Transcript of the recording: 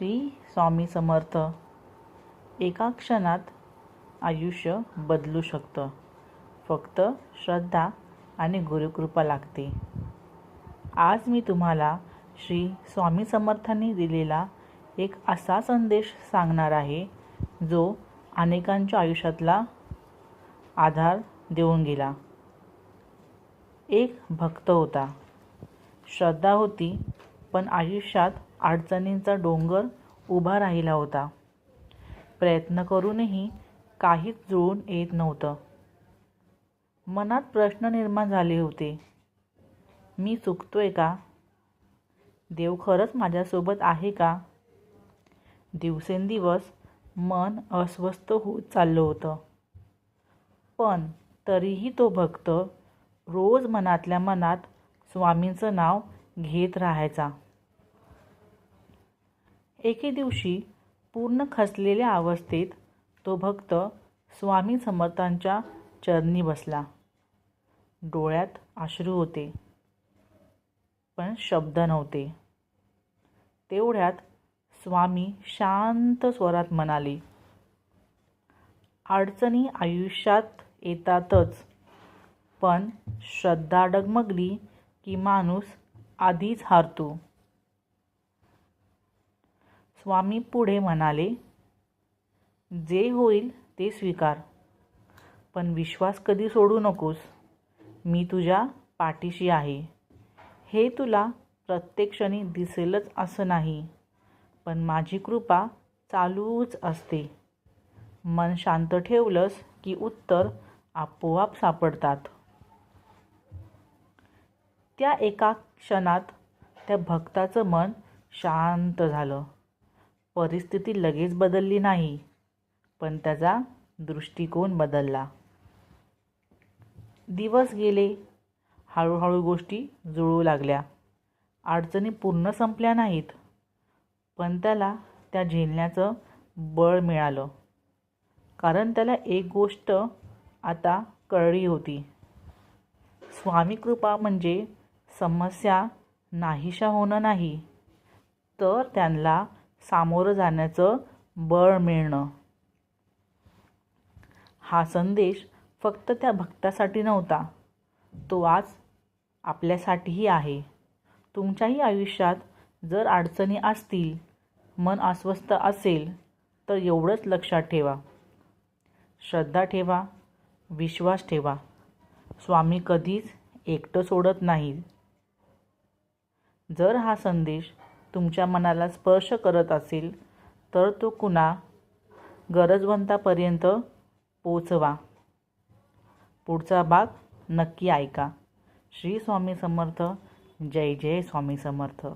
श्री स्वामी समर्थ. एका क्षणात आयुष्य बदलू शकतं. फक्त श्रद्धा आणि गुरुकृपा लागते. आज मी तुम्हाला श्री स्वामी समर्थांनी दिलेला एक असा संदेश सांगणार आहे जो अनेकांच्या आयुष्यातला आधार देऊन गेला. एक भक्त होता. श्रद्धा होती, पण आयुष्यात अडचणींचा डोंगर उभा राहिला होता. प्रयत्न करूनही काहीच जुळून येत नव्हतं. मनात प्रश्न निर्माण झाले होते. मी चुकतोय का? देव खरंच माझ्यासोबत आहे का? दिवसेंदिवस मन अस्वस्थ होत चाललं होतं. पण तरीही तो भक्त रोज मनातल्या मनात स्वामींचं नाव घेत राहायचा. एके दिवशी पूर्ण खचलेल्या अवस्थेत तो भक्त स्वामी समर्थांच्या चरणी बसला. डोळ्यात अश्रू होते, पण शब्द नव्हते. तेवढ्यात स्वामी शांत स्वरात म्हणाले, अडचणी आयुष्यात येतातच, पण श्रद्धा डगमगली की माणूस आधीच हारतो. स्वामी पुढे म्हणाले, जे होईल ते स्वीकार, पण विश्वास कधी सोडू नकोस. मी तुझ्या पाठीशी आहे. हे तुला प्रत्येक क्षणी दिसेलच असं नाही, पण माझी कृपा चालूच असते. मन शांत ठेवलंस की उत्तर आपोआप सापडतात. त्या एका क्षणात त्या भक्ताचं मन शांत झालं. परिस्थिती लगेच बदलली नाही, पण त्याचा दृष्टिकोन बदलला. दिवस गेले. हळूहळू गोष्टी जुळू लागल्या. अडचणी पूर्ण संपल्या नाहीत, पण त्याला त्या झेलण्याचं बळ मिळालं. कारण त्याला एक गोष्ट आता कळली होती. स्वामी कृपा म्हणजे समस्या नाहीशा होणं नाही, तर त्यांना सामोरं जाण्याचं बळ मिळणं. हा संदेश फक्त त्या भक्तासाठी नव्हता, तो आज आपल्यासाठीही आहे. तुमच्याही आयुष्यात जर अडचणी असतील, मन अस्वस्थ असेल, तर एवढंच लक्षात ठेवा. श्रद्धा ठेवा, विश्वास ठेवा. स्वामी कधीच एकटं सोडत नाही. जर हा संदेश तुमच्या मनाला स्पर्श करत असेल, तर तो कुणा गरजवंतापर्यंत पोचवा. पुढचा भाग नक्की ऐका. श्री स्वामी समर्थ. जय जय स्वामी समर्थ.